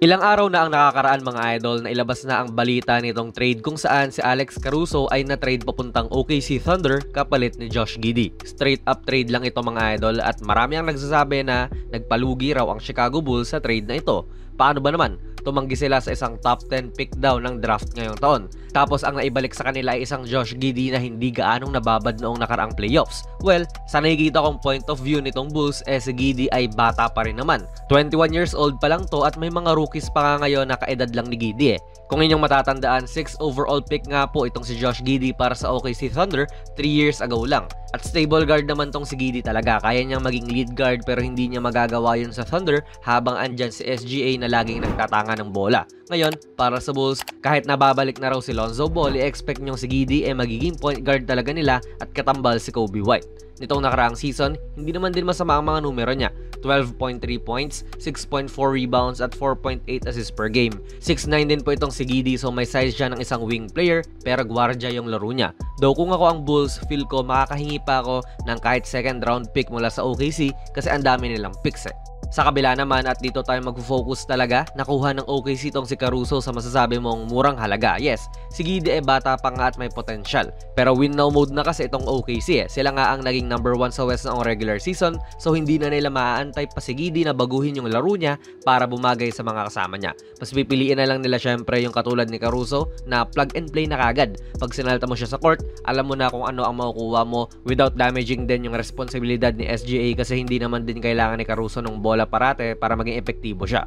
Ilang araw na ang nakakaraan mga idol na ilabas na ang balita nitong trade kung saan si Alex Caruso ay na-trade papuntang OKC Thunder kapalit ni Josh Giddey. Straight up trade lang ito mga idol at marami ang nagsasabi na nagpalugi raw ang Chicago Bulls sa trade na ito. Paano ba naman? Tumanggi sila sa isang top 10 pick daw ng draft ngayong taon. Tapos ang naibalik sa kanila ay isang Josh Giddey na hindi gaanong nababad noong nakaraang playoffs. Well, sa nakikita kong point of view nitong Bulls, si Giddey ay bata pa rin naman. 21 years old pa lang to at may mga rookies pa nga ngayon na kaedad lang ni Giddey Kung inyong matatandaan, 6 overall pick nga po itong si Josh Giddey para sa OKC Thunder 3 years ago lang. At stable guard naman tong si Giddey talaga. Kaya niyang maging lead guard pero hindi niya magagawa yun sa Thunder habang andyan si SGA na laging nagtatanga ng bola. Ngayon, para sa Bulls, kahit nababalik na raw si Lonzo Ball, i-expect nyong si Giddey magiging point guard talaga nila at katambal si Kobe White. Nitong nakaraang season, hindi naman din masama ang mga numero niya. 12.3 points, 6.4 rebounds at 4.8 assists per game. 6'9 din po itong si Giddey so may size siya ng isang wing player pero gwardiya yung laro niya. Though kung ako ang Bulls, feel ko makakahingi pa ako ng kahit second round pick mula sa OKC kasi ang dami nilang picks Sa kabila naman at dito tayo mag-focus talaga, nakuha ng OKC tong si Caruso sa masasabi mong murang halaga. Yes, si Giddey bata pa nga at may potential. Pero win now mode na kasi itong OKC Sila nga ang naging number 1 sa West noong regular season so hindi na nila maaantay pa si Giddey na baguhin yung laro niya para bumagay sa mga kasama niya. Mas pipiliin na lang nila syempre yung katulad ni Caruso na plug and play na kagad. Pag sinalta mo siya sa court, alam mo na kung ano ang makukuha mo without damaging din yung responsibilidad ni SGA kasi hindi naman din kailangan ni Caruso ng bola parate para maging epektibo siya.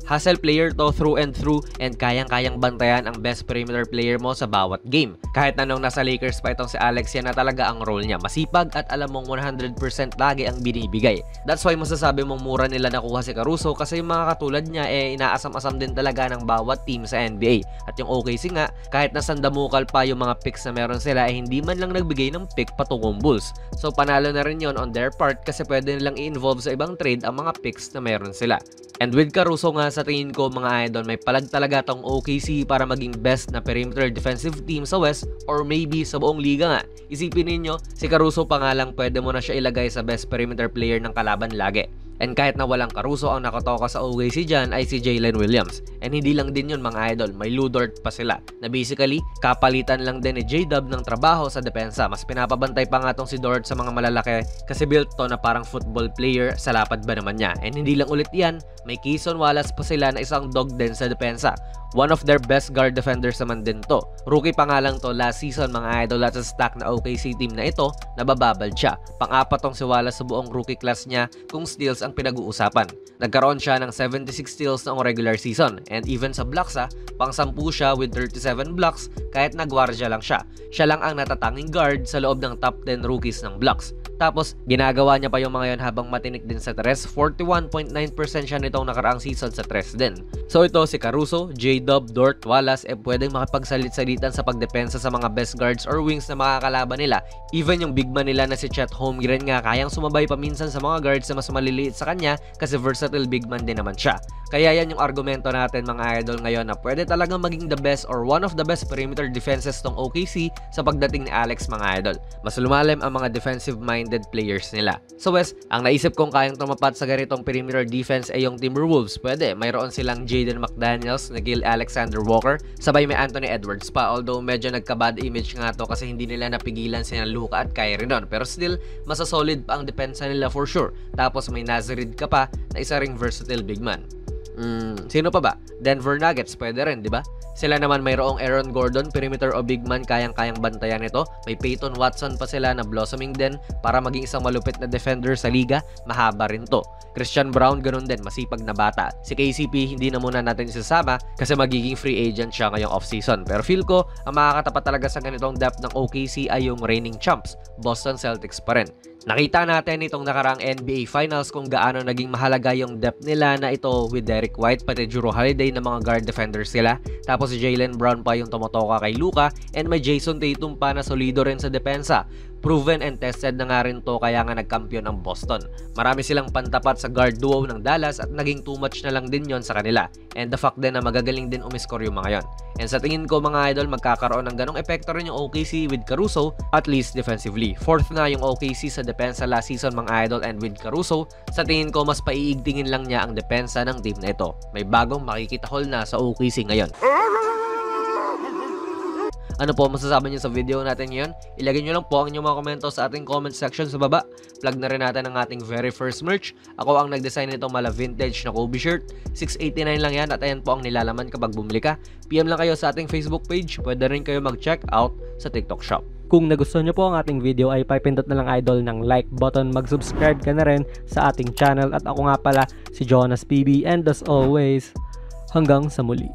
Hustle player to through and kayang-kayang bantayan ang best perimeter player mo sa bawat game. Kahit na nung nasa Lakers pa itong si Alex, yan na talaga ang role niya. Masipag at alam mong 100% lagi ang binibigay. That's why masasabi mong mura nila nakuha si Caruso kasi yung mga katulad niya inaasam-asam din talaga ng bawat team sa NBA. At yung OKC nga, kahit na sandamukal pa yung mga picks na meron sila hindi man lang nagbigay ng pick patungong Bulls. So panalo na rin yon on their part kasi pwede nilang i-involve sa ibang trade ang mga picks na meron sila. And with Caruso nga sa tingin ko mga idol, may palag talaga tong OKC para maging best na perimeter defensive team sa West or maybe sa buong liga nga. Isipin ninyo, si Caruso pa nga lang pwede mo na siya ilagay sa best perimeter player ng kalaban lagi. And kahit na walang Caruso, ang nakatoka sa OKC dyan ay si Jalen Williams. And hindi lang din yun mga idol, may Lu Dort pa sila. Na basically, kapalitan lang din ni J-Dub ng trabaho sa depensa. Mas pinapabantay pa nga tong si Dort sa mga malalaki kasi built to na parang football player sa lapad ba naman niya. And hindi lang ulit yan, may Keyson Wallace pa sila na isang dog din sa depensa. One of their best guard defenders naman din to. Rookie pa nga lang to last season mga idol at sa stack na OKC team na ito, nabababal siya. Pang-apat tong si Wallace sa buong rookie class niya kung steals ang pinag-uusapan. Nagkaroon siya ng 76 steals noong regular season and even sa blocks pang-10 siya with 37 blocks kahit nagwardya lang siya. Siya lang ang natatanging guard sa loob ng top 10 rookies ng blocks. Tapos, ginagawa niya pa yung mga yon habang matinik din sa tres. 41.9% siya nitong nakaraang season sa tres din. So ito si Caruso, J-Dub, Dort, Wallace pwedeng makipagsalit-salitan sa pagdepensa sa mga best guards or wings na makakalaban nila. Even yung big man nila na si Chet Holmgren nga kayang sumabay paminsan sa mga guards na mas maliliit sa kanya kasi versatile big man din naman siya. Kaya yan yung argumento natin mga idol ngayon na pwede talagang maging the best or one of the best perimeter defenses tong OKC sa pagdating ni Alex mga idol. Mas lumalim ang mga defensive-minded players nila. So Wes, ang naisip kong kayang tumapat sa ganitong perimeter defense ay yung Timberwolves. Pwede, mayroon silang Jaden McDaniels, Nickeil Alexander Walker, sabay may Anthony Edwards pa. Although medyo nagka-bad image nga to kasi hindi nila napigilan sina Luka at Kyrie doon. Pero still, masasolid pa ang depensa nila for sure. Tapos may Nazarid ka pa na isa ring versatile big man. Sino pa ba? Denver Nuggets, pwede rin, di ba? Sila naman mayroong Aaron Gordon, perimeter o big man, kayang-kayang bantayan ito. May Peyton Watson pa sila na blossoming din para maging isang malupit na defender sa liga. Mahaba rin to. Christian Brown, ganun din, masipag na bata. Si KCP, hindi na muna natin isasama kasi magiging free agent siya ngayong off-season. Pero feel ko, ang makakatapat talaga sa ganitong depth ng OKC ay yung reigning champs, Boston Celtics pa rin. Nakita natin itong nakaraang NBA Finals kung gaano naging mahalaga yung depth nila na ito with Derek White pati Jrue Holiday na mga guard defenders sila. Tapos si Jaylen Brown pa yung tumotoka kay Luka and may Jason Tatum pa na solido rin sa depensa. Proven and tested na nga rin to kaya nga nagkampiyon ang Boston. Marami silang pantapat sa guard duo ng Dallas at naging too much na lang din yon sa kanila. And the fact din na magagaling din umiscore yung mga yon. And sa tingin ko mga idol, magkakaroon ng ganong epekto rin yung OKC with Caruso, at least defensively. Fourth na yung OKC sa depensa last season mga idol, and with Caruso, sa tingin ko mas paiigtingin lang niya ang depensa ng team na ito. May bagong makikita-hol na sa OKC ngayon. Ano po masasabi niyo sa video natin ngayon? Ilagay niyo lang po ang inyong mga komento sa ating comment section sa baba. Plug na rin natin ang ating very first merch. Ako ang nag-design nito, mala vintage na Kobe shirt. $6.89 lang yan at ayan po ang nilalaman kapag bumili ka. PM lang kayo sa ating Facebook page. Pwede rin kayo mag-check out sa TikTok shop. Kung nagustuhan nyo po ang ating video ay papindot na lang idol ng like button, mag-subscribe ka na rin sa ating channel at ako nga pala si Jonas PB, and as always, hanggang sa muli.